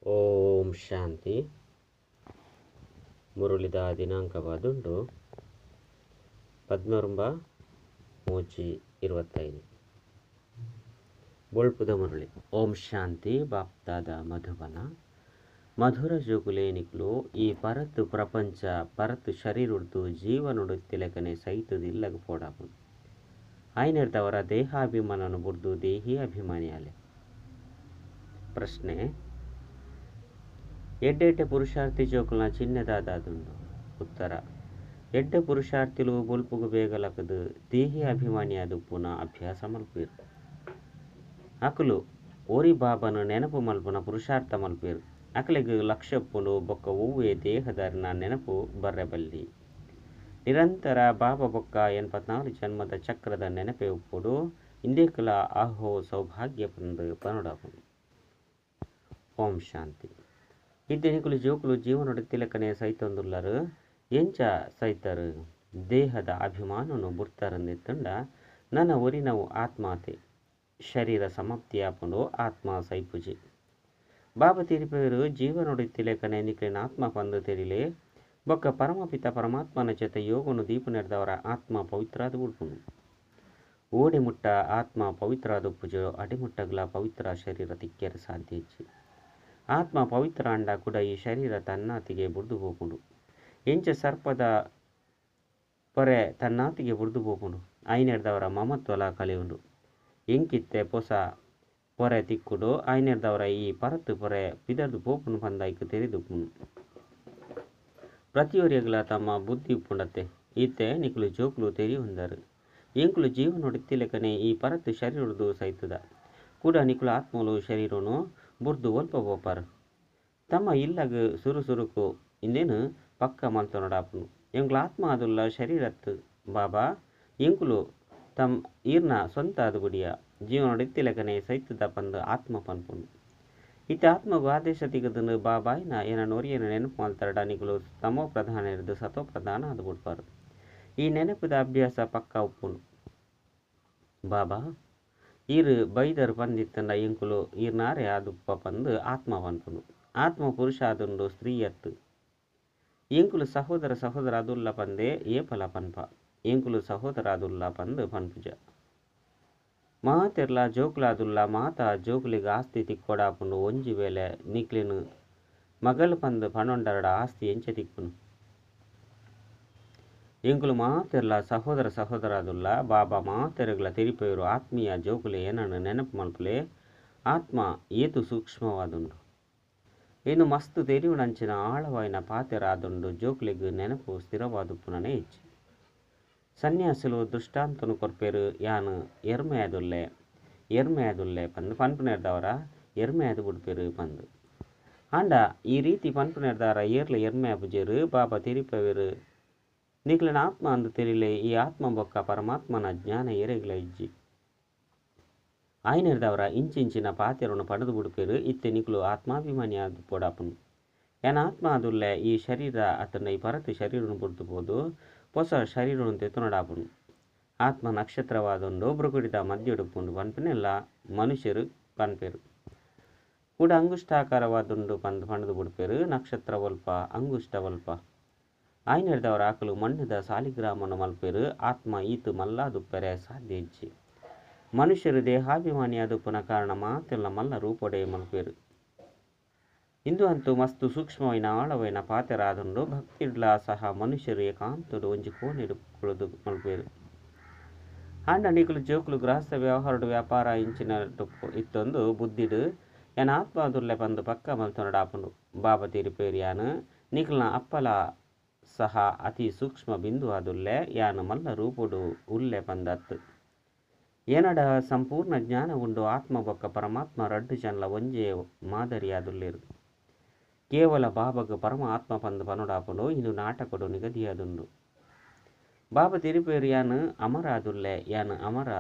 ಓಂ ಶಾಂತಿ. ಮುರುಳಿದ ದಿನಾಂಕವಾದುಂಡು 11/3/25 ಬೊಳ್ಪುದ ಮುರುಳಿ. ಓಂ ಶಾಂತಿ. ಬಾಪ್ದಾದ ಮಧುಬನ ಮಧುರ ಜೋಗುಲೇನಿಕ್ಲು ಈ ಪರತ್ತು ಪ್ರಪಂಚ ಪರತ್ತು ಶರೀರುಡ್ದು ಜೀವನುಡುತ್ತಿಲೆಕನೆ ಸೈತದಿಲ್ಲಗ ಪೋಡಾಪು ಆಯ್ನಿರ್ದವರ ದೇಹಾಭಿಮಾನನು ಬುರ್ದು ದೇಹಿ ಅಭಿಮಾನಿಯಾಲೆ. ಪ್ರಶ್ನೆ: ಎಡ್ಡೆಡ್ಡೆ ಪುರುಷಾರ್ಥಿ ಜೋಕುಲ್ನ ಚಿನ್ನದಾದುಂಡು. ಉತ್ತರ: ಎಡ್ಡೆ ಪುರುಷಾರ್ಥಿಲು ಬೊಲ್ಪುಗು ಬೇಗಲಕದು ದೇಹಿ ಅಭಿಮಾನಿಯಾದುಪ್ಪುನ ಅಭ್ಯಾಸ ಮಲ್ಪೇರು. ಅಕುಲು ಓರಿ ಬಾಬನು ನೆನಪು ಮಲ್ಪುನ ಪುರುಷಾರ್ಥ ಮಲ್ಪೇರು. ಅಕಲಿಗೆ ಲಕ್ಷಪ್ಪುಲು ಬೊಕ್ಕ ಒವ್ವೇ ದೇಹದಾರಿನ ನೆನಪು ಬರ್ರೆಬಲ್ಲಿ. ನಿರಂತರ ಬಾಬಾ ಬೊಕ್ಕ 84 ಜನ್ಮದ ಚಕ್ರದ ನೆನಪೆ ಉಪ್ಪುಡು ಇಂದೇಕಲ ಆಹೋ ಸೌಭಾಗ್ಯ ಪಂದು ಪನುಡಾಪುನು. ಓಂ ಶಾಂತಿ. ಇದ್ದೆನಿಕುಲು ಜೋಕುಲು ಜೀವನೊಡು ತಿಲಕನೆ ಸೈತೊಂದುಲ್ಲರು ಎಂಚ ಸೈತರು ದೇಹದ ಅಭಿಮಾನನು ಬುಡ್ತಾರಂದೆತ್ತಂಡ ನನ್ನ ಒರಿನವು ಆತ್ಮಾತೆ ಶರೀರ ಸಮಾಪ್ತಿಯಾಪುಂಡು ಆತ್ಮ ಸೈಪುಜಿ. ಬಾಬಾ ತಿರುಪೇರು ಜೀವನೊಡು ತಿಲಕನೆ ನಿಕ್ಲಿನ ಆತ್ಮ ಪಂದು ತೆರಿಲೆ ಬೊಕ್ಕ ಪರಮಪಿತ ಪರಮಾತ್ಮನ ಜೊತೆ ಯೋಗನು ದೀಪ ನೆರೆದವರ ಆತ್ಮ ಪವಿತ್ರಾದ ಉಳ್ಪುನು. ಓಡಿ ಮುಟ್ಟ ಆತ್ಮ ಪವಿತ್ರಾದ ಉಪ್ಪುಜೋ ಅಡಿಮುಟ್ಟಗಲ ಪವಿತ್ರ ಶರೀರ ತಿಕ್ಕೆರ ಸಾಧ್ಯ ಹೆಚ್ಚಿ. ಆತ್ಮ ಪವಿತ್ರ ಅಂಡ ಕೂಡ ಈ ಶರೀರ ತನ್ನಾತಿಗೆ ಬುಡ್ದು ಹೋಗುಂಡು. ಎಂಚ ಸರ್ಪದ ಪೊರೆ ತನ್ನಾತಿಗೆ ಬುಡ್ದು ಹೋಗುಂಡು ಐನೆರ್ದವರ ಮಮತ್ವಲ ಕಲಿಯುಂಡು. ಎಂಕಿತ್ತೆ ಪೊಸ ಪೊರೆ ತಿಕ್ಕುಡು ಐನೆರ್ದವರ ಈ ಪರತ್ತು ಪೊರೆ ಪಿದರ್ದು ಪೋಪುನು ಪಂದಾಯ್ಕು ತೆರೆದುಪ್ಪುನು. ಪ್ರತಿಯೊರಿಯಗಲ ತಮ್ಮ ಬುದ್ಧಿ ಉಪ್ಪುಂಡತ್ತೆ ಈತೆ ನಿಕುಲು ಜೋಕುಲು ತೆರಿ ಹೊಂದರು. ಎಂಕುಲು ಜೀವನೊಡು ತಿಲಕನೆ ಈ ಪರತ್ತು ಶರೀರದು ಸೈತದ ಕೂಡ ನಿಕುಲು ಆತ್ಮಲು ಶರೀರನು ಬುರ್ದು ಒಲ್ಪ ಬೋಪಾರು. ತಮ್ಮ ಇಲ್ಲಗ ಸುರುಸುರುಕು ಇಂದೇನು ಪಕ್ಕ ಮಲ್ತೊನಡಾಪುನು. ಎಂಕುಲು ಆತ್ಮ ಅದುಲ್ಲ ಶರೀರತ್ತು ಬಾಬಾ ಎಂಕುಲು ತಮ್ಮ ಈರ್ನ ಸ್ವಂತ ಅದು ಗುಡಿಯ ಜೀವನೊಡು ತಿಲಕನೆ ಸೈತದ ಪಂದು ಆತ್ಮ ಪನ್ಪುನು. ಇತ್ತೆ ಆತ್ಮಗೂ ಆದೇಶ ತಿಗದನು ಬಾಬಾಯಿನ ಏನ ನೊರಿಯನ ನೆನಪು ಮಲ್ತರಡ ನಿಕುಲು ತಮೋ ಪ್ರಧಾನ ಇರ್ದು ಸತೋ ಪ್ರಧಾನ ಅದು ಬಿಡ್ಪಾರು. ಈ ನೆನಪದ ಅಭ್ಯಾಸ ಪಕ್ಕ ಉಪ್ಪುನು. ಬಾಬಾ ಈರು ಬೈದರು ಪಂದಿತ್ತಂಡ ಎಂಕುಲು ಈರ್ನಾರೆ ಆದುಪ್ಪ ಪಂದು ಆತ್ಮ ಪನ್ಪುನು. ಆತ್ಮ ಪುರುಷ ಆದುಂಡು ಸ್ತ್ರೀ ಎತ್ತು. ಎಂಕುಲು ಸಹೋದರ ಸಹೋದರ ಅದುಲ್ಲ ಪಂದೆ ಏಪಲ ಪನ್ಪ. ಎಂಕುಲು ಸಹೋದರ ಅದುಲ್ಲ ಪಂದು ಪನ್ಪುಜ. ಮಾತೆರ್ಲ ಜೋಕುಲಾದುಲ್ಲ ಮಾತ ಜೋಕುಲಿಗೆ ಆಸ್ತಿ ತಿಕ್ಕೊಡಾಪುಂಡು ಒಂಜಿ ವೇಳೆ ನಿಕ್ಲಿನು ಮಗಲು ಪಂದು ಪಣೊಂಡರಡ ಆಸ್ತಿ ಎಂಚ ತಿಕ್ಕುನು. ಎಂಕುಲು ಮಾತೆರ್ಲ ಸಹೋದರ ಸಹೋದರ ಅದುಲ್ಲ ಬಾಬಾ ಮಾತೆರಗಲ ತೆರಿಪೇರು ಆತ್ಮೀಯ ಜೋಕುಲೆ ಏನನ್ನು ನೆನಪು ಮಲ್ಪುಲೆ ಆತ್ಮ ಏತು ಸೂಕ್ಷ್ಮವಾದುಂಡು. ಇನ್ನು ಮಸ್ತು ತೆರಿಯುಣಂಚಿನ ಆಳವಾಯಿನ ಪಾತೆರ ಆದುಂಡು ಜೋಕುಲಿಗೆ ನೆನಪು ಸ್ಥಿರವಾದುಪ್ಪುನೇ ಹೆಚ್ಚು. ಸನ್ಯಾಸುಲು ದೃಷ್ಟಾಂತನು ಕೊರ್ಪೇರು ಯಾನು ಎರ್ಮೆಯಾದುಲ್ಲೆ ಪಂದು ಪನ್ಪುನೆರ್ದವರ ಎರ್ಮೆಯಾದು ಬಿಡ್ಪೇರು ಪಂದು ಆಂಡ ಈ ರೀತಿ ಪನ್ಪುನೆರ್ದವರ ಏರ್ಲ ಎರ್ಮೆಯ ಪುಜೇರು ಬಾಬಾ ತೆರಿಪೇರು ನಿಕ್ಲಿನ ಆತ್ಮ ಅಂದು ತೆರಿಲೆ ಈ ಆತ್ಮ ಬೊಕ್ಕ ಪರಮಾತ್ಮನ ಜ್ಞಾನ ಎರೆಗ್ಲ ಇಜ್ಜಿ ಆಯ್ನೆರ್ದವರ ಇಂಚಿಂಚಿನ ಪಾತೆರನ್ನು ಪಡೆದು ಬಿಡ್ಪೇರು. ಇತ್ತೆ ನಿಕ್ಲು ಆತ್ಮಾಭಿಮಾನಿ ಆದು ಪೋಡಾಪುನು. ಏನ ಆತ್ಮ ಅದುಲ್ಲೆ ಈ ಶರೀರ ಅತನ ಈ ಪರತು ಶರೀರನು ಬುಡ್ದುಬೋದು ಹೊಸ ಶರೀರನು ತೆತ್ತುನಡಾಪುನು. ಆತ್ಮ ನಕ್ಷತ್ರವಾದುಂಡು ಬೃಗುಡಿದ ಮಧ್ಯಡುಪ್ಪುಂಡು ಪನ್ಪನೆಲ್ಲ ಮನುಷ್ಯರು ಪನ್ಪೇರು ಕೂಡ ಅಂಗುಷ್ಟಾಕಾರವಾದುಂಡು ಪಂದು ಪಣದು ಬಿಡ್ಪೇರು. ನಕ್ಷತ್ರ ಒಲ್ಪ ಅಂಗುಷ್ಟ ಒಲ್ಪ ಆಯ್ನೆರ್ದವರ ಆಕಲು ಮಣ್ಣದ ಸಾಲಿಗ್ರಾಮನು ಮಲ್ಪೇರು. ಆತ್ಮ ಈತು ಮಲ್ಲಾದುಪ್ಪರೆ ಸಾಧ್ಯ ಹೆಚ್ಚಿ. ಮನುಷ್ಯರು ದೇಹಾಭಿಮಾನಿ ಆದುಪ್ಪನ ಕಾರಣ ಮಾತೆಲ್ಲ ಮಲ್ಲ ರೂಪೊಡೆ ಮಲ್ಪೇರು. ಇಂದು ಅಂತೂ ಮಸ್ತು ಸೂಕ್ಷ್ಮವೈನ ಆಳವೈನ ಪಾತೆರ ಆದುಂಡು ಭಕ್ತಿಡ್ಲ ಸಹ ಮನುಷ್ಯರು ಏಕಾಂತಡು ಒಂಜಿ ಕೋಣಿಡುಕೊಳ್ಳುದು ಮಲ್ಪೇರು. ಆಂಡ ನಿಕುಲು ಜೋಕುಲು ಗೃಹಸ್ಥ ವ್ಯವಹಾರಡು ವ್ಯಾಪಾರ ಇಂಚಿನ ಇತ್ತೊಂದು ಬುದ್ಧಿಡು ಏನ ಆತ್ಮ ಅದುಲ್ಲೆ ಪಂದು ಪಕ್ಕ ಮಲ್ತೊನಡಾಪುಂಡು. ಬಾಬಾ ತಿರುಪೇರು ಯಾನು ನಿಕುಲ್ನ ಅಪ್ಪಲ ಸಹ ಅತಿ ಸೂಕ್ಷ್ಮ ಬಿಂದು ಆದುಲ್ಲೆ ಯಾನು ಮಲ್ಲ ರೂಪುಡು ಉಲ್ಲೆ ಪಂದತ್ತು. ಏನಡ ಸಂಪೂರ್ಣ ಜ್ಞಾನ ಉಂಡು ಆತ್ಮ ಬೊಕ್ಕ ಪರಮಾತ್ಮ ರಡ್ಡು ಜನಲ ಒಂಜೇ ಮಾದರಿಯಾದುಲ್ಲೇರು. ಕೇವಲ ಬಾಬಾಗ ಪರಮ ಆತ್ಮ ಪಂದು ಪನುಡಾಪುಂಡು ಇನ್ನು ನಾಟಕಡು ನಿಗದಿಯಾದುಂಡು. ಬಾಬಾ ತಿರುಪೇರು ಯಾನು ಅಮರ ಆದುಲ್ಲೆ ಯಾನು ಅಮರ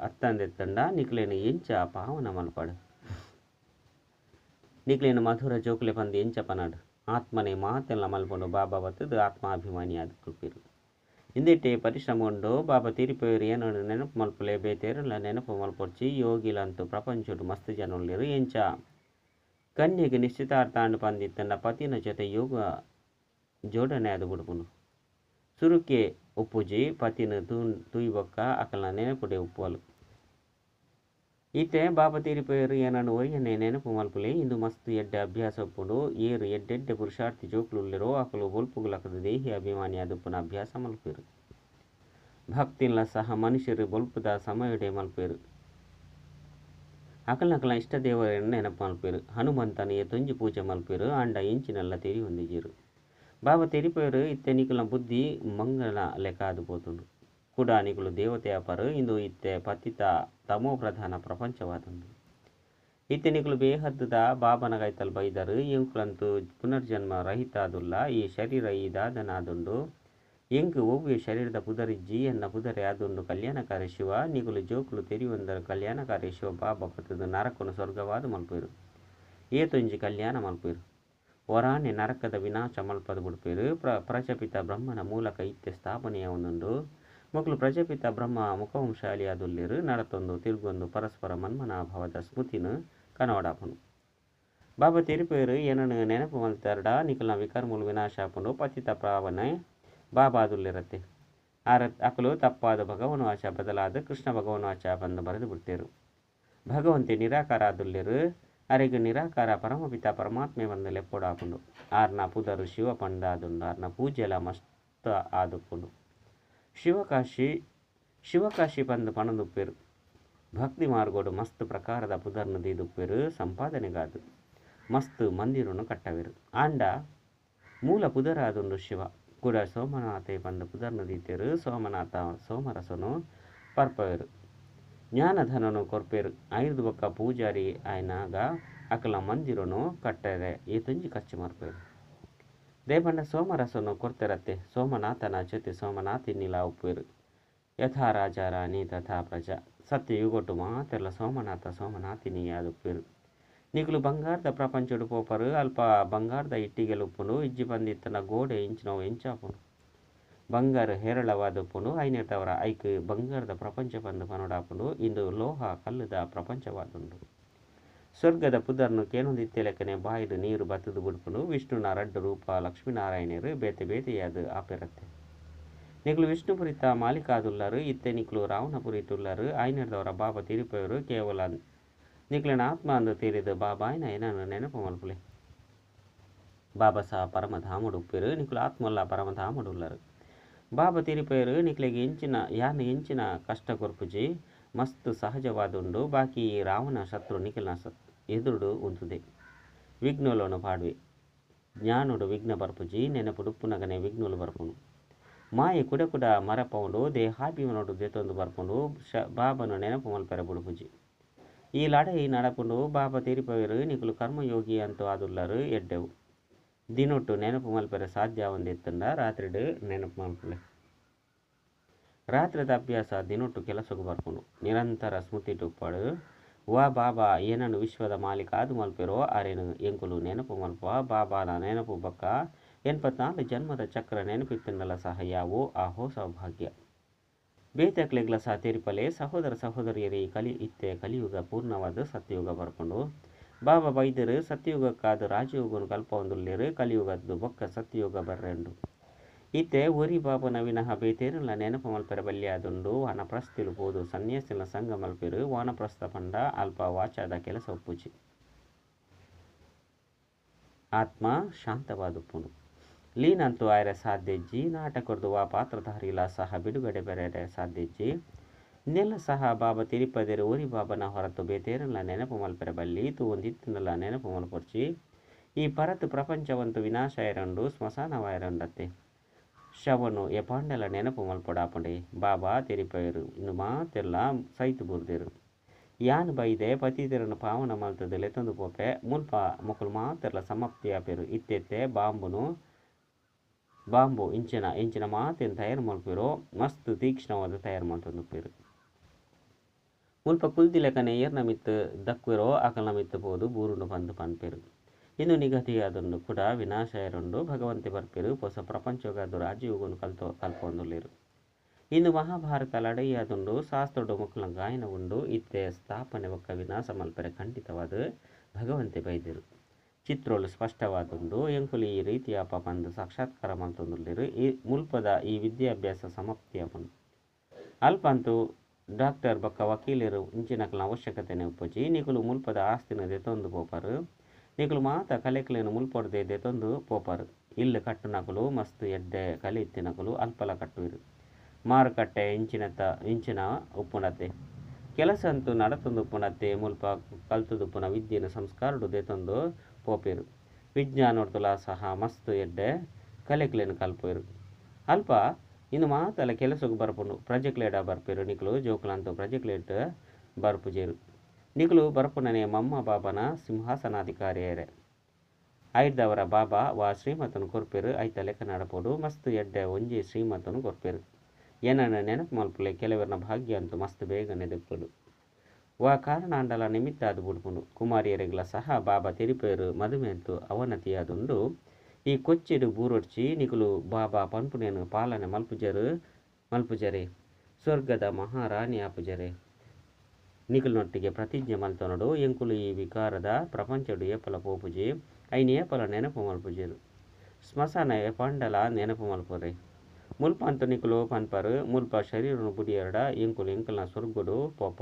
ಅತ್ತಂದೆತ್ತಂಡ ನಿಕ್ಲೇನು ಎಂಚ ಪಾವನ ಮಲ್ಪಡು. ನಿಕ್ಲೇನು ಮಧುರ ಜೋಕುಲೆ ಪಂದು ಎಂಚ ಪನಡು ಆತ್ಮನೆ ಮಾತೆಲ್ಲ ಮಲ್ಪುಂಡು ಬಾಬಾ ಬತ್ತದು ಆತ್ಮಾಭಿಮಾನಿ ಆದು ಕುಲ್ಪೇರು. ಇಂದಿಟ್ಟೆ ಪರಿಶ್ರಮ ಉಂಡು ಬಾಬಾ ತಿರುಪೇರು ಏನನ್ನು ನೆನಪು ಮಲ್ಪುಲೆ ಬೇತೇರಲ್ಲ ನೆನಪು ಮಲ್ಪೊಡ್ಚಿ ಯೋಗಿಲಂತೂ ಪ್ರಪಂಚಡು ಮಸ್ತ್ ಜನ ಉಳ್ಳೇರು ಎಂಚ ಕನ್ಯೆಗೆ ನಿಶ್ಚಿತಾರ್ಥ ಅಂಡು ಪಂದಿತ್ತಂಡ ಪತಿನ ಜೊತೆ ಯೋಗ ಜೋಡಣೆ ಅದು ಬಿಡ್ಪುನು ಸುರುಕೆ ಉಪ್ಪುಜಿ ಪತಿನ ತೂಯಿ ಬೊಕ್ಕ ಅಕಲ್ನ ನೆನಪುಡೆ ಉಪ್ಪುವಲು ಈತೆ ಬಾಬ ತೀರಿಪೇರು ಏನನ್ನು ಒಯ್ಯನೆ ನೆನಪು ಮಲ್ಪುಲೆ ಇಂದು ಮಸ್ತ್ ಎಡ್ಡೆ ಅಭ್ಯಾಸ ಉಪ್ಪುಂಡು ಏರು ಎಡ್ಡೆಡ್ಡೆ ಪುರುಷಾರ್ಥಿ ಜೋಕುಲುಲ್ಲಿರೋ ಅಕಲು ಬೊಲ್ಪುಗುಲಕದ ದೇಹಿ ಅಭಿಮಾನಿ ಅದುಪ್ಪುನ ಅಭ್ಯಾಸ ಮಲ್ಪೇರು ಭಕ್ತಿಲ್ಲ ಸಹ ಮನುಷ್ಯರು ಬೊಲ್ಪುದ ಸಮಯಡೆ ಮಲ್ಪೇರು ಅಕಲ್ನಕಲ್ನ ಇಷ್ಟ ದೇವರನ್ನು ನೆನಪು ಮಲ್ಪೇರು ಹನುಮಂತನಿಗೆ ತೊಂಜಿ ಪೂಜೆ ಮಲ್ಪೇರು ಅಂಡ ಇಂಚಿನೆಲ್ಲ ತೆರಿ ಹೊಂದಿಜೀರು ಬಾಬಾ ತೆರಿಪೇರು ಇತ್ತೆ ನಿಕಲ್ನ ಬುದ್ಧಿ ಮಂಗಲ ಲೆಕ್ಕ ಅದು ಪೋತುಂಡು ಕೂಡ ನಿಕಲು ದೇವತೆಯ ಪರು ಇಂದು ಇತ್ತೆ ಪತಿತ ತಮೋ ಪ್ರಧಾನ ಪ್ರಪಂಚವಾದುಂಡು ಇತ್ತೆ ನಿಕಲು ಬೇಹದ್ದದ ಬಾಬನ ಕೈತಲ್ ಬೈದರು ಎಂಕುಲಂತೂ ಪುನರ್ಜನ್ಮ ರಹಿತ ಆದುಲ್ಲ ಈ ಶರೀರ ಈ ದಾದನಾದುಂಡು ಎಂಕು ಒವ್ವೆ ಶರೀರದ ಪುದರಿಜ್ಜಿ ಎನ್ನ ಪುದರೆ ಆದುಂಡು ಕಲ್ಯಾಣಕಾರಿ ಶಿವ ನಿಕಲು ಜೋಕುಲು ತೆರಿಯೊಂದರ ಕಲ್ಯಾಣಕಾರಿ ಶಿವ ಬಾಬಾ ಪತ್ತದು ನರಕನು ಸ್ವರ್ಗವಾದ ಮಲ್ಪೇರು ಏತೊಂಜಿ ಕಲ್ಯಾಣ ಮಲ್ಪೇರು ವರಾಣೆ ನರಕದ ವಿನಾಶ ಮಲ್ಪದ ಬಿಡ್ಪೇರು ಪ್ರಜಾಪಿತ ಬ್ರಹ್ಮನ ಮೂಲಕ ಇತ್ತೆ ಸ್ಥಾಪನೆಯ ಒಂದುಂಡು ಮಕ್ಕಳು ಪ್ರಜಾಪಿತ ಬ್ರಹ್ಮ ಮುಖವಂಶಾಲಿ ಆದುಲ್ಲೇರು ನಡತೊಂದು ತಿರುಗೊಂದು ಪರಸ್ಪರ ಮನ್ಮನಾಭಾವದ ಸ್ಮೃತಿನ ಕನವಡಾಪನು ಬಾಬಾ ತೆರಿಪೇರು ಏನನ್ನು ನೆನಪು ಮಲ್ತಾರಡ ನಿಕಲ್ನ ವಿಕರ್ಮುಲು ವಿನಾಶ ಆಪುಂಡು ಪತಿತ ಪ್ರಾವನೆ ಬಾಬಾ ಆದುಲ್ಲಿರತ್ತೆ ಅಕಲು ತಪ್ಪಾದ ಭಗವನ್ ವಾಚ ಬದಲಾದ ಕೃಷ್ಣ ಭಗವನ್ ವಾಚ ಬಂದು ಬರೆದು ಬಿಡ್ತೇರು ಭಗವಂತೆ ನಿರಾಕಾರ ಆದುಲ್ಲೇರು ಅರೆಗೆ ನಿರಾಕಾರ ಪರಮಪಿತ ಪರಮಾತ್ಮೆ ಬಂದು ಲೆಪ್ಪೊಡಾಪುಂಡು ಆರ್ನ ಪುದರು ಶಿವ ಪಂಡ ಆದುಂಡು ಆರ್ನ ಪೂಜೆಲ ಮಸ್ತ್ ಆದುಪ್ಪುಂಡು ಶಿವಕಾಶಿ ಬಂದು ಪಣದುಪ್ಪೇರು ಭಕ್ತಿ ಮಾರ್ಗೋಡು ಮಸ್ತ್ ಪ್ರಕಾರದ ಪುದರ್ನು ದೀದುಪ್ಪೇರು ಸಂಪಾದನೆಗಾದು ಮಸ್ತ್ ಮಂದಿರನು ಕಟ್ಟವೇರು ಆಂಡ ಮೂಲ ಪುದರ ಆದುಂಡು ಶಿವ ಕೂಡ ಸೋಮನಾಥೆ ಬಂದು ಪುದರ್ನು ದೀತೇರು ಸೋಮನಾಥ ಸೋಮರಸನು ಪರ್ಪವೇರು ಜ್ಞಾನಧನನು ಕೊರ್ಪೇರು ಐದು ಬೊಕ್ಕ ಪೂಜಾರಿ ಆಯ್ನಾಗ ಅಕಲ ಮಂದಿರನು ಕಟ್ಟರೆ ಏತೊಂಜಿ ಖರ್ಚು ಮಾರ್ಪೇರು ದೇಪಂಡ ಸೋಮರಸನು ಕೊರ್ತೆರತ್ತೆ ಸೋಮನಾಥನ ಜೊತೆ ಸೋಮನಾಥಿನಿಲ ಉಪ್ಪೇರು ಯಥಾ ರಾಜ ರಾಣಿ ತಥಾ ಪ್ರಜಾ ಸತ್ಯ ಯುಗೊಟ್ಟು ಮಾತೆಲ್ಲ ಸೋಮನಾಥ ಸೋಮನಾಥಿನಿ ಆದುಪ್ಪೇರು ನಿಕಲು ಬಂಗಾರದ ಪ್ರಪಂಚಡು ಪೋಪರು ಅಲ್ಪ ಬಂಗಾರದ ಇಟ್ಟಿಗೆಲು ಉಪ್ಪುಂಡು ಇಜ್ಜಿ ಬಂದಿತ್ತನ ಗೋಡೆ ಇಂಚಿನವು ಎಂಚಾಪುಂಡು ಬಂಗಾರ ಹೇರಳವಾದುಪ್ಪುಂಡು ಐನೆಟ್ಟವರ ಐಕ್ ಬಂಗಾರದ ಪ್ರಪಂಚ ಬಂದು ಪನೋಡಾಪುಂಡು ಇಂದು ಲೋಹ ಕಲ್ಲುದ ಪ್ರಪಂಚವಾದುಂಡು ಸ್ವರ್ಗದ ಪುದರ್ನು ಕೇನೊಂದಿತ್ತೆ ಲೆಕ್ಕನೆ ಬಾಯಿಡು ನೀರು ಬತ್ತದು ಬಿಡ್ಪುಂಡು ವಿಷ್ಣುನ ರಡ್ಡು ರೂಪ ಲಕ್ಷ್ಮೀನಾರಾಯಣರು ಬೇತೆ ಬೇತೆಯಾದು ಆಪೆರತ್ತೆ ನಿಕಲು ವಿಷ್ಣುಪುರಿತ ಮಾಲಿಕಾದುಲ್ಲರು ಇತ್ತೆ ನಿಕಲು ರಾವಣಪುರಿತುಲ್ಲರು ಐನೆಡ್ದವರ ಬಾಬಾ ತಿರುಪೇವರು ಕೇವಲ ನಿಕ್ಲಿನ ಆತ್ಮ ಅಂದು ತೀರಿದ ಬಾಬಾ ಏನನ್ನು ನೆನಪು ಮಲ್ಪುಲೆ ಬಾಬಾ ಸಹ ಪರಮಧಾಮುಡು ಉಪ್ಪೇರು ನಿಕ್ಲು ಆತ್ಮಲ್ಲ ಪರಮಧಾಮುಡು ಉಲ್ಲರು ಬಾಬಾ ತಿರುಪೇರು ನಿಕ್ಲೆಗೆ ಎಂಚಿನ ಕಷ್ಟ ಕೊರ್ಪುಜಿ ಮಸ್ತ್ ಸಹಜವಾದುಂಡು ಬಾಕಿ ರಾವಣ ಶತ್ರು ನಿಖಿಲ್ನ ಎದುರುಡು ಉಂತುದೆ ವಿಘ್ನುಲನು ಪಾಡ್ವೆ ಜ್ಞಾನುಡು ವಿಘ್ನ ಬರ್ಪುಜಿ ನೆನಪುಡು ಉಪ್ಪುನಗನೆ ವಿಘ್ನುಲು ಬರ್ಪುನು ಮಾಯೆ ಕುಡ ಮರಪೌಂಡು ದೇಹಾಭಿಮನೋಡು ದೆತೊಂದು ಬರ್ಪುಂಡು ಬಾಬನು ನೆನಪು ಮಲ್ಪೆರ ಬುಡುಪುಜಿ ಈ ಲಡೈ ನಡಪುಂಡು ಬಾಬಾ ತೀರಿಪವೇರು ನಿಕಲು ಕರ್ಮಯೋಗಿ ಅಂತೂ ಆದುಲ್ಲರು ಎಡ್ಡೆವು ದಿನೊಟ್ಟು ನೆನಪು ಮಲ್ಪೆರ ಸಾಧ್ಯ ಒಂದೆತ್ತಂಡ ರಾತ್ರಿಡು ನೆನಪು ಮಲ್ಪಲೆ ರಾತ್ರಿದ ಅಭ್ಯಾಸ ದಿನೊಟ್ಟು ಕೆಲಸಕ್ಕೂ ಬರ್ಪುಂಡು ನಿರಂತರ ಸ್ಮೃತಿ ಟುಪ್ಪಾಡು ವಾ ಬಾಬಾ ಏನನ್ನು ವಿಶ್ವದ ಮಾಲೀಕ ಆದು ಮಲ್ಪೆರೋ ಅರೇನು ಎಂಕುಲು ನೆನಪು ಮಲ್ಪ ಬಾಬಾನ ನೆನಪು ಬಕ್ಕ 84 ಜನ್ಮದ ಚಕ್ರ ನೆನಪಿತ್ತಂಡಲ ಸಹ ಯಾವೋ ಆಹೋ ಸೌಭಾಗ್ಯ ಬೇತಕ್ಲೆಗ್ಲ ಸಹ ತೀರಿಪಲೆ ಸಹೋದರ ಸಹೋದರಿಯರಿ ಕಲಿಯುಗ ಪೂರ್ಣವಾದ ಸತ್ಯಯುಗ ಬರ್ಕೊಂಡು ಬಾಬಾ ಬೈದರು ಸತ್ಯಯುಗಕ್ಕಾದ ರಾಜಯುಗನು ಕಲ್ಪ ಒಂದುಲ್ಲೇರು ಕಲಿಯುಗದ್ದು ಬೊಕ್ಕ ಸತ್ಯಯುಗ ಬರ್ರೆಂಡು ಇತ್ತೆ ಒರಿ ಬಾಬನ ವಿನಃ ಬೇತೇರಲ್ಲ ನೆನಪು ಮಲ್ಪೆರ ಬಲ್ಯಾದುಂಡು ವಾನಪ್ರಸ್ಥಿಲು ಪೋದು ಸನ್ಯಾಸಿಲ ಸಂಘ ಮಲ್ಪೆರು ವಾನಪ್ರಸ್ಥ ಪಂಡ ಅಲ್ಪ ವಾಚಾದ ಕೆಲಸ ಒಪ್ಪುಚಿ ಆತ್ಮ ಶಾಂತವಾದುಪ್ಪುನು ಲೀನಂತೂ ಆಯ್ರೆ ಸಾಧ್ಯಜ್ಜಿ ನಾಟಕದ್ದು ವಾ ಪಾತ್ರಧಾರಿಲ ಸಹ ಬಿಡುಗಡೆ ಬೆರೆ ಸಾಧ್ಯಜ್ಜಿ ನೆಲ್ಲ ಸಹ ಬಾಬಾ ತಿರುಪದಿರು ಒರಿ ಬಾಬನ ಹೊರತು ಬೇತೇರಲ್ಲ ನೆನಪು ಮಲ್ಪೆರ ಬಲ್ಲಿ ಒಂದಿತ್ತನಲ್ಲ ನೆನಪು ಮಲ್ಪೊರ್ಚಿ ಈ ಪರತು ಪ್ರಪಂಚವಂತೂ ವಿನಾಶ ಇರಂಡು ಸ್ಮಶಾನವಾಯಿರಂಡತ್ತೆ ಶವನು ಎಪಾಂಡೆಲ ನೆನಪು ಮಲ್ಪೊಡಾಪಂಡೆ ಬಾಬಾ ತಿರುಪೇರು ಇನ್ನು ಮಾತೆಲ್ಲ ಸೈತು ಬುರ್ದಿರು ಯಾನ್ ಬೈದೆ ಪತಿತಿರನ್ನು ಪಾವನ ಮಲ್ತದ ಲೆತೊಂದು ಪೋಪೆ ಮುಲ್ಪ ಮೊಕಲು ಮಾತೆಲ್ಲ ಸಮಾಪ್ತಿ ಆಪೇರು ಇತ್ತೆತ್ತೆ ಬಾಂಬು ಇಂಚಿನ ಮಾತೆನ್ ತಯಾರು ಮಲ್ಪೇರು ಮಸ್ತ್ ತೀಕ್ಷ್ಣವಾದ ತಯಾರು ಮಲ್ತೊಂದುಪ್ಪೇರು ಮುಲ್ಪ ಕುಲ್ದಿ ಲೆಕ್ಕನೆ ಏರ್ನ ಮಿತ್ತು ದಕ್ವಿರೋ ಅಕಲ್ನ ಮಿತ್ತು ಪೋದು ಬೂರುಂಡು ಬಂದು ಪನ್ಪೇರು ಇನ್ನು ನಿಗದಿಯಾದೊಂದು ಕೂಡ ವಿನಾಶ ಇರಂಡು ಭಗವಂತೆ ಬರ್ಪೇರು ಹೊಸ ಪ್ರಪಂಚಗಾದು ರಾಜಯುಗನು ಕಲ್ಪೊಂದುಲ್ಲೇರು ಇನ್ನು ಮಹಾಭಾರತ ಲಡೈಯಾದುಂಡು ಶಾಸ್ತ್ರಡು ಮುಕ್ಕಲ ಗಾಯನ ಉಂಡು ಇತ್ತೆ ಸ್ಥಾಪನೆ ಒಕ್ಕ ವಿನಾಶ ಮಲ್ಪೆರೆ ಖಂಡಿತವಾದ ಭಗವಂತೆ ಬೈದಿರು ಚಿತ್ರೋಲು ಸ್ಪಷ್ಟವಾದುಂಡು ಎಂಕುಲು ಈ ರೀತಿಯ ಪಂದು ಸಾಕ್ಷಾತ್ಕಾರ ಮಲ್ತೊಂದುಲ್ಲೆರ್ ಈ ಮುಲ್ಪದ ಈ ವಿದ್ಯಾಭ್ಯಾಸ ಸಮಾಪ್ತಿಯಾಪುಂಡು ಅಲ್ಪಂತು ಡಾಕ್ಟರ್ ಬೊಕ್ಕ ವಕೀಲರು ಇಂಚಿನಕಲ್ನ ಅವಶ್ಯಕತೆನೆ ಉಪ್ಪುಜಿ ನಿಕುಲು ಮುಲ್ಪದ ಆಸ್ತಿನ ದೆತೊಂದು ಪೋಪರು ನಿಕುಲು ಮಾತ ಕಲೆಕ್ಲೆನು ಮುಲ್ಪೊಡ್ದೆ ದೆತೊಂದು ಪೋಪರು ಇಲ್ಲು ಕಟ್ಟುನಕುಲು ಮಸ್ತ್ ಎಡ್ಡೆ ಕಲೆ ಇತ್ತಿನಕುಲು ಅಲ್ಪಲ ಕಟ್ಟುವಿರು ಮಾರುಕಟ್ಟೆ ಇಂಚಿನ ಉಪ್ಪುನತ್ತೆ ಕೆಲಸ ಅಂತೂ ನಡತೊಂದು ಉಪ್ಪುನತ್ತೆ ಮುಲ್ಪ ಕಲ್ತುದುಪ್ಪುನ ವಿದ್ಯೆನ ಸಂಸ್ಕಾರಡು ದೆತೊಂದು ಪೋಪೆರು ವಿಜ್ಞಾನೋಡ್ತುಲ ಸಹ ಮಸ್ತ್ ಎಡ್ಡೆ ಕಲೆಕ್ಲೆನು ಕಲ್ಪುವೆರು ಅಲ್ಪ ಇನ್ನು ಮಾತಲ್ಲ ಕೆಲಸಕ್ಕೆ ಬರ್ಪುಂಡು ಪ್ರಾಜೆಕ್ಟ್ಲೇಡ ಬರ್ಪೇರು ನಿಕುಲು ಜೋಕುಲಂತೂ ಪ್ರಾಜೆಕ್ಟ್ಲೇಟ್ ಬರ್ಪುಜೇರು ನಿಕುಲು ಬರ್ಪುನನೆ ಮಮ್ಮ ಬಾಬನ ಸಿಂಹಾಸನಾಧಿಕಾರಿಯರೇ ಐದವರ ಬಾಬಾ ವಾ ಶ್ರೀಮತನು ಕೊರ್ಪೇರು ಐತ ಲೆಕ್ಕ ನಡಪೋಡು ಮಸ್ತ್ ಎಡ್ಡೆ ಒಂಜಿ ಶ್ರೀಮತನು ಕೊರ್ಪೇರು ಏನನ್ನ ನೆನಪು ಮಲ್ಪುಲೆ ಕೆಲವರನ ಭಾಗ್ಯ ಅಂತೂ ಮಸ್ತ್ ಬೇಗನೆ ದೆಪ್ಪುಡು ವಾ ಕಾರಣ ಅಂಡಲ ನಿಮಿತ್ತ ಅದು ಬಿಡ್ಪುಂಡು ಕುಮಾರಿಯರಿಗಳ ಸಹ ಬಾಬಾ ತೆರಿಪೇರು ಮದುವೆ ಅಂತೂ ಅವನತಿಯಾದುಂಡು ಈ ಕೊಚ್ಚಿಡು ಬೂರೊಡ್ಚಿ ನಿಕುಲು ಬಾಬಾ ಪನ್ಪುನೇನು ಪಾಲನೆ ಮಲ್ಪುಜರೆ ಸ್ವರ್ಗದ ಮಹಾರಾಣಿ ಆಪುಜರೆ ನಿಕುಲ್ನೊಟ್ಟಿಗೆ ಪ್ರತಿಜ್ಞೆ ಮಲ್ತೊನಡು ಎಂಕುಲು ಈ ವಿಕಾರದ ಪ್ರಪಂಚಡು ಏಪಲ ಪೋಪುಜಿ ಐನ್ ಏಪಲ ನೆನಪು ಮಲ್ಪುಜೆರು ಸ್ಮಶಾನ ಪಂಡಲ ನೆನಪು ಮಲ್ಪುರೆ ಮುಲ್ಪ ಅಂತೂ ನಿಕುಲು ಪನ್ಪರು ಮುಲ್ಪ ಶರೀರನು ಬುಡಿಯರಡ ಎಂಕುಲ್ನ ಸ್ವರ್ಗಡು ಪೋಪ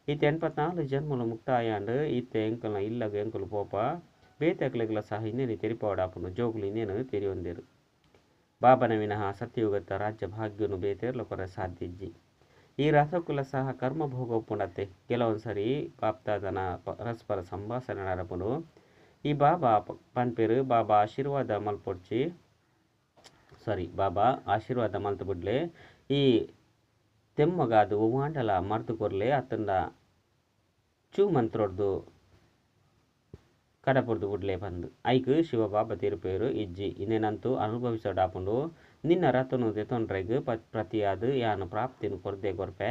ಇತ್ತೆ 84 ಜನ್ಮಲು ಮುಕ್ತಾಯಾಂಡು ಇತ್ತೆ ಎಂಕಲ್ನ ಇಲ್ಲಗ ಎಂಕುಲು ಪೋಪ ಬೇತಕ್ಲೆಗ್ಲ ಸಹ ಇನ್ನೇನು ತೆರಿಪಾಡಾಪುಂಡು ಜೋಗುಲು ಇನ್ನೇನು ತೆರಿಯೊಂದೇರು ಬಾಬನ ವಿನಃ ಸತ್ಯಯುಗತ್ತ ರಾಜ್ಯ ಭಾಗ್ಯನು ಬೇತೇರ್ಲ ಕೊರ ಸಾಧ್ಯಜ್ಜಿ ಈ ರಸಕುಲ ಸಹ ಕರ್ಮಭೋಗ ಒಪ್ಪುಂಡತ್ತೆ ಕೆಲವೊಂದು ಸರಿ ಪಾಪ್ತಾದನ ಪರಸ್ಪರ ಸಂಭಾಷಣೆ ನಡಪುಂಡು ಈ ಬಾಬಾ ಪನ್ಪೇರು ಬಾಬಾ ಆಶೀರ್ವಾದ ಮಲ್ತು ಬಿಡ್ಲೆ ಈ ತೆಮ್ಮಗಾದು ಒವ್ವಾಂಡಲ ಮರ್ತು ಕೊರ್ಲೆ ಅತ್ತಂದ ಚೂ ಮಂತ್ರೊಡ್ದು ಕಡಪುರ್ದು ಬಿಡ್ಲೆ ಬಂದು ಐಕ್ ಶಿವಬಾಬಾ ತಿರುಪೇರು ಇಜ್ಜಿ ಇನ್ನೇನಂತೂ ಅನುಭವಿಸೋಡಾಪುಂಡು ನಿನ್ನ ರತನು ದೆತೊಂಡ್ರೆಗ್ ಪ್ರತಿಯಾದು ಯಾನು ಪ್ರಾಪ್ತಿನು ಕೊರ್ದೆ ಕೊರ್ಪೆ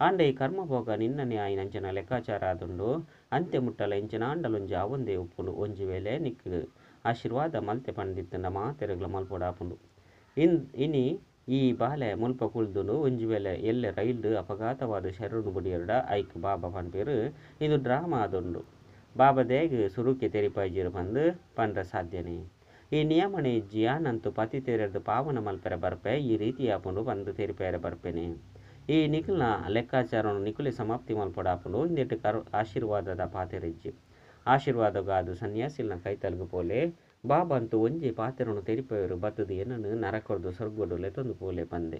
ಆಂಡ ಈ ಕರ್ಮಭೋಗ ನಿನ್ನನೆ ಆಯ್ನಂಚಿನ ಲೆಕ್ಕಾಚಾರ ಆದುಂಡು ಅಂತ್ಯ ಮುಟ್ಟಲ ಇಂಚಿನ ಆಂಡಲೊಂಜಿ ಅವೊಂದೇ ಉಪ್ಪುಂಡು ಒಂಜಿ ವೇಳೆ ನಿಕ್ ಆಶೀರ್ವಾದ ಮಲ್ತೆ ಪಂಡಿತ್ತಂಡ ಮಾತೆರೆಗ್ಲ ಮಲ್ಪೊಡಾಪುಂಡು ಇನಿ ಈ ಬಾಲೆ ಮುಲ್ಪ ಕುಳ್ದುಂಡು ಒಂಜಿ ವೇಳೆ ಎಲ್ಲೆ ರೈಲ್ಡು ಅಪಘಾತವಾದ ಶರೀರನು ಬುಡಿಯರಡ ಐಕ್ ಬಾಬಾ ಪನ್ಪೇರು ಇದು ಡ್ರಾಮಾ ಆದುಂಡು ಬಾಬಾ ದೇಗ್ ಸುರುಕೆ ತೆರಿಪಾಯ್ಜಿರು ಬಂದು ಪಂಡ್ರ ಸಾಧ್ಯನೇ ಈ ನಿಯಮನೆ ಇಜ್ಜಿ ಯಾನಂತೂ ಪತಿ ತೆರೆದು ಪಾವನ ಮಲ್ಪೆರ ಬರ್ಪೆ ಈ ರೀತಿ ಆಪುಂಡು ಬಂದು ತೆರಿಪೇರ ಬರ್ಪೆನೆ ಈ ನಿಖಿಲ್ನ ಲೆಕ್ಕಾಚಾರನು ನಿಖುಲೆ ಸಮಾಪ್ತಿ ಮಲ್ಪೊಡಾಪುಂಡು ಇಂದೆಟ್ಟು ಆಶೀರ್ವಾದದ ಪಾತೆರಿಜ್ಜಿ ಆಶೀರ್ವಾದಗಾದು ಸನ್ಯಾಸಿಲ್ನ ಕೈತಲ್ಗು ಪೋಲೆ ಬಾಬಾ ಅಂತೂ ಒಂಜಿ ಪಾತೆರನು ತೆರಿಪೇರು ಬತ್ತದು ಏನನ್ನು ನರಕೊರ್ದು ಸ್ವರ್ಗಡು ಲೆತೊಂದು ಪೋಲೆ ಪಂದೆ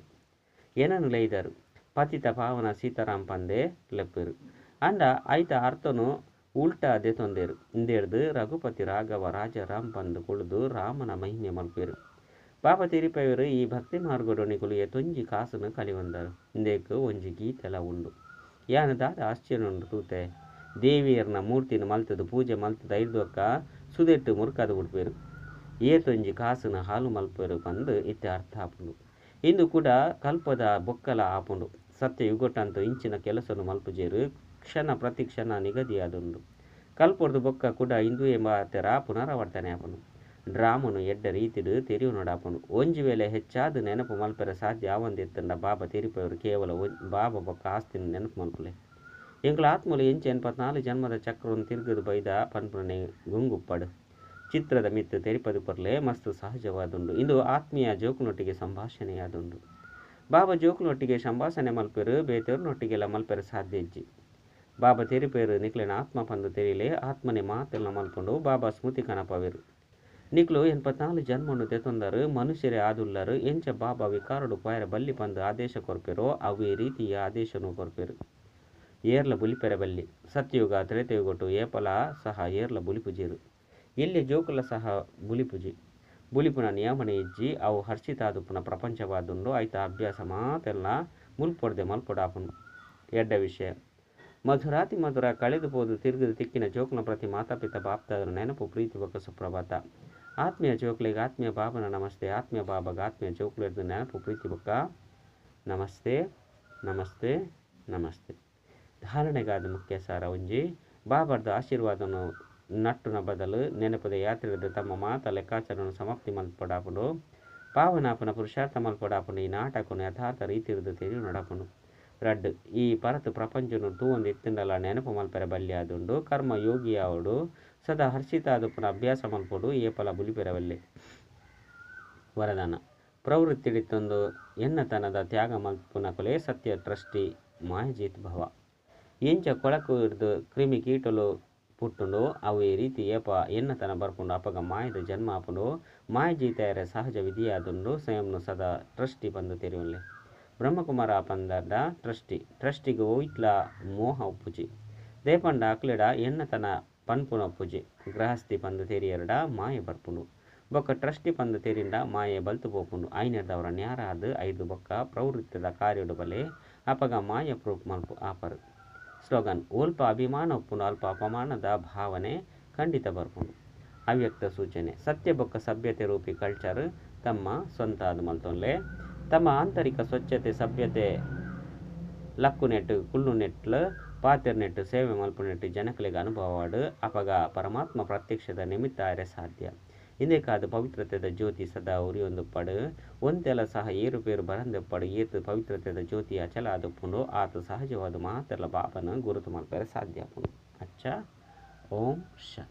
ಏನನ್ನು ಲೈದರು ಪತಿತ ಪಾವನ ಸೀತಾರಾಮ್ ಪಂದೆ ಲೆಪ್ಪರು ಅಂಡ ಐತ ಅರ್ಥನು ಉಲ್ಟಾ ದೆತೊಂದೇರು ಇಂದೇರ್ದು ರಘುಪತಿ ರಾಘವ ರಾಜಾರಾಮ್ ಪಂದು ಕುಳಿದು ರಾಮನ ಮಹಿಮೆ ಮಲ್ಪೇರು ಬಾಬಾ ತೆರಿಪೇರು ಈ ಭಕ್ತಿ ಮಾರ್ಗಡು ನಿಕುಲು ತೊಂಜಿ ಕಾಸನು ಕಲಿವಂದರು ಇಂದೇಕು ಒಂಜಿ ಗೀತೆಲ ಉಂಡು ಯಾನು ದಾದ ಆಶ್ಚರ್ಯ ತೂತೆ ದೇವಿಯರ್ನ ಮೂರ್ತಿನ ಮಲ್ತದು ಪೂಜೆ ಮಲ್ತದ ಐರ್ದೊಕ್ಕ ಸುದೆಟ್ಟು ಮುರ್ಕದು ಬಿಡ್ಪೇರು ಏತೊಂಜಿ ಕಾಸನ ಹಾಲು ಮಲ್ಪೇರು ಬಂದು ಇತ್ತೆ ಅರ್ಥ ಆಪುಂಡು ಇಂದು ಕೂಡ ಕಲ್ಪದ ಬೊಕ್ಕಲ ಆಪುಂಡು ಸತ್ಯ ಯುಗೊಟ್ಟಂತೂ ಇಂಚಿನ ಕೆಲಸನು ಮಲ್ಪುಜೇರು ಕ್ಷಣ ಪ್ರತಿ ಕ್ಷಣ ನಿಗದಿಯಾದುಂಡು ಕಲ್ಪೊರ್ದು ಬೊಕ್ಕ ಕೂಡ ಇಂದು ಎಂಬ ತೆರ ಪುನರಾವರ್ತನೆ ಆಪುಂಡು ಡ್ರಾಮನು ಎಡ್ಡ ರೀತಿಡು ತೆರಿವು ನೋಡಾಪುಂಡು ಒಂಜಿ ವೇಳೆ ಹೆಚ್ಚಾದ ನೆನಪು ಮಲ್ಪೆರ ಸಾಧ್ಯ ಆವಂದೆತ್ತಂಡ ಬಾಬಾ ತೆರಿಪೇರು ಕೇವಲ ಬಾಬಾ ಬೊಕ್ಕ ಆಸ್ತಿನ ನೆನಪು ಮಲ್ಪುಲೆ ಎಂಕುಲ ಆತ್ಮಲು ಎಂಚ 84 ಜನ್ಮದ ಚಕ್ರವನ್ನು ತಿರುಗದು ಬೈದ ಪನ್ಪುನೆ ಗುಂಗುಪ್ಪಡು ಚಿತ್ರದ ಮಿತ್ತು ತೆರಿಪದು ಪರ್ಲೆ ಮಸ್ತ್ ಸಹಜವಾದುಂಡು ಇಂದು ಆತ್ಮೀಯ ಜೋಕುನೊಟ್ಟಿಗೆ ಸಂಭಾಷಣೆಯಾದುಂಡು ಬಾಬಾ ಜೋಕುನೊಟ್ಟಿಗೆ ಸಂಭಾಷಣೆ ಮಲ್ಪೆರು ಬೇತೇರ್ನೊಟ್ಟಿಗೆಲ್ಲ ಮಲ್ಪೆರ ಸಾಧ್ಯ ಇಜ್ಜಿ ಬಾಬಾ ತೆರಿಪೇರು ನಿಕ್ಲೆನ ಆತ್ಮ ಪಂದು ತೆರಿಲೆ ಆತ್ಮನೆ ಮಾತೆಲ್ಲ ಮಲ್ಪುಂಡು ಬಾಬಾ ಸ್ಮೃತಿ ಕನಪವೆರು ನಿಕ್ಲು 84 ಜನ್ಮನು ತೆತೊಂದರು ಮನುಷ್ಯರೇ ಆದುಲ್ಲರು ಎಂಚ ಬಾಬಾ ವಿಕಾರಡು ಪಾಯರ ಬಲ್ಲಿ ಪಂದು ಆದೇಶ ಕೊರ್ಪೆರೋ ಅವೇ ರೀತಿಯ ಆದೇಶನು ಕೊರ್ಪೆರು ಏರ್ಲ ಬುಲಿಪೆರ ಬಲ್ಲಿ ಸತ್ಯಯುಗ ತ್ರೇತಯುಗೊಟ್ಟು ಏಪಲ ಸಹ ಏರ್ಲ ಬುಲಿಪುಜೇರು ಎಲ್ಲಿ ಜೋಕುಲ ಸಹ ಬುಲಿಪುನ ನಿಯಮನೆ ಇಜ್ಜಿ ಅವು ಹರ್ಷಿತಾದುಪುನ ಪ್ರಪಂಚವಾದುಂಡು ಐತ ಅಭ್ಯಾಸ ಮಾತೆಲ್ಲ ಮುಲ್ಪೊಡ್ದೆ ಮಲ್ಪೊಡಾಪುನು ಎಡ್ಡ ವಿಷಯ ಮಧುರಾತಿ ಮಧುರ ಕಳೆದು ಹೋದು ತಿರುಗದು ತಿಕ್ಕಿನ ಜೋಕುನ ಪ್ರತಿ ಮಾತಾಪಿತ ಬಾಪ್ತಾದರು ನೆನಪು ಪ್ರೀತಿ ಬೊಕ್ಕ ಸುಪ್ರಭಾತ ಆತ್ಮೀಯ ಜೋಕ್ಲಿಗೆ ಆತ್ಮೀಯ ಬಾಬನ ನಮಸ್ತೆ ಆತ್ಮೀಯ ಬಾಬಾಗ ಆತ್ಮೀಯ ಜೋಕ್ಲಿರ್ದು ನೆನಪು ಪ್ರೀತಿ ಬೊಕ್ಕ ನಮಸ್ತೆ ನಮಸ್ತೆ ನಮಸ್ತೆ ಧಾರಣೆಗಾದ ಮುಖ್ಯ ಸಾರ ಒಂಜಿ ಬಾಬರ್ದ ಆಶೀರ್ವಾದನು ನಟ್ಟುನ ಬದಲು ನೆನಪದ ಯಾತ್ರೆದ ತಮ್ಮ ಮಾತ ಲೆಕ್ಕಾಚಾರವನ್ನು ಸಮಾಪ್ತಿ ಮಲ್ಪೊಡಾಪುಂಡು ಪಾವನಾಪನ ಪುರುಷಾರ್ಥ ಮಲ್ಪೊಡಾಪುಂಡು ಈ ನಾಟಕನು ಯಥಾರ್ಥ ರೀತಿಯಿರುದು ತೆರಿವು ನಡಪುಂಡು ರಡ್ ಈ ಪರತು ಪ್ರಪಂಚನು ತೂವೊಂದು ಎತ್ತಿಂಡಲ ನೆನಪು ಮಲ್ಪೆರ ಬಲ್ಯಾದುಂಡು ಕರ್ಮ ಯೋಗಿಯಾವಡು ಸದಾ ಹರ್ಷಿತಾದುಪುನ ಅಭ್ಯಾಸ ಮಲ್ಪಡು ಏಪಲ ಬುಲಿಪೆರವಲ್ಲೆ. ವರದಾನ ಪ್ರವೃತ್ತಿಡಿತ್ತೊಂದು ಎನ್ನತನದ ತ್ಯಾಗ ಮಲ್ಪುನ ಕೊಲೆ ಸತ್ಯ ಟ್ರಸ್ಟಿ ಮಾಯಜೀತ್ ಭವ. ಎಂಚ ಕೊಳಕು ಹಿಡ್ದು ಕ್ರಿಮಿ ಕೀಟಲು ಪುಟ್ಟುಂಡು ಅವು ಈ ರೀತಿ ಏಪ ಎನ್ನತನ ಬರ್ಪುಂಡು ಅಪಗ ಮಾಯದ ಜನ್ಮ ಆಪುಂಡು ಮಾಯಜೀತೆಯರ ಸಹಜ ವಿಧಿಯಾದುಂಡು ಸ್ವಯಂನು ಸದಾ ಟ್ರಸ್ಟಿ ಬಂದು ತೆರೆಯುಲ್ಲೆ. ಬ್ರಹ್ಮಕುಮಾರ ಪಂದಡ ಟ್ರಸ್ಟಿಗೆ ಇಟ್ಲ ಮೋಹ ಉಪ್ಪುಜಿ ದೇಪಂಡ ಅಕ್ಲೆಡ ಎನ್ನತನ ಪನ್ಪುನ ಉಪ್ಪುಜಿ ಗೃಹಸ್ಥಿ ಪಂದು ತೆರಿಯರಡ ಮಾಯೆ ಬರ್ಪುಂಡು ಬೊಕ್ಕ ಟ್ರಸ್ಟಿ ಪಂದು ತೆರಿಂಡ ಮಾಯೆ ಬಲ್ತು ಪೋಪುಂಡು ಐನೆರ್ದವರ ನ್ಯಾರ ಅದು ಐದು ಬೊಕ್ಕ ಪ್ರವೃತ್ತಿದ ಕಾರ್ಯಡು ಬಲೆ ಅಪಗ ಮಾಯ ಪ್ರೂಫ್ ಮಲ್ಪು ಆಪರು. ಸ್ಲೋಗನ್ ಒಲ್ಪ ಅಭಿಮಾನ ಉಪ್ಪುಂಡು ಅಲ್ಪ ಅಪಮಾನದ ಭಾವನೆ ಖಂಡಿತ ಬರ್ಪುಂಡು. ಅವ್ಯಕ್ತ ಸೂಚನೆ ಸತ್ಯ ಬೊಕ್ಕ ಸಭ್ಯತೆ ರೂಪಿ ಕಲ್ಚರ್ ತಮ್ಮ ಸ್ವಂತ ಅದು ಮಲ್ತೊನ್ಲೆ ತಮ್ಮ ಆಂತರಿಕ ಸ್ವಚ್ಛತೆ ಸಭ್ಯತೆ ಲಕ್ಕು ನೆಟ್ಟು ಕುಳ್ಳು ನೆಟ್ಲು ಪಾತೆರ್ ನೆಟ್ಟು ಸೇವೆ ಮಲ್ಪು ನೆಟ್ಟು ಜನಕಲಿಗೆ ಅನುಭವವಾಡು ಅಪಗ ಪರಮಾತ್ಮ ಪ್ರತ್ಯಕ್ಷದ ನಿಮಿತ್ತ ಅರೆ ಸಾಧ್ಯ. ಇಂದೇಕಾದ ಪವಿತ್ರತೆದ ಜ್ಯೋತಿ ಸದಾ ಉರಿಯೊಂದು ಪಡು ಒಂದೆಲ್ಲ ಸಹ ಏರುಪೇರು ಬರಂದೆಪ್ಪಡು ಏತು ಪವಿತ್ರತೆದ ಜ್ಯೋತಿ ಅಚಲ ಆದುಪ್ಪುಂಡು ಆತ ಸಹಜವಾದ ಮಾತೆಲ್ಲ ಪಾಪನ ಗುರುತು ಮಲ್ಪರೆ ಸಾಧ್ಯ ಆಪುಂಡು. ಅಚ್ಚ ಓಂ ಶ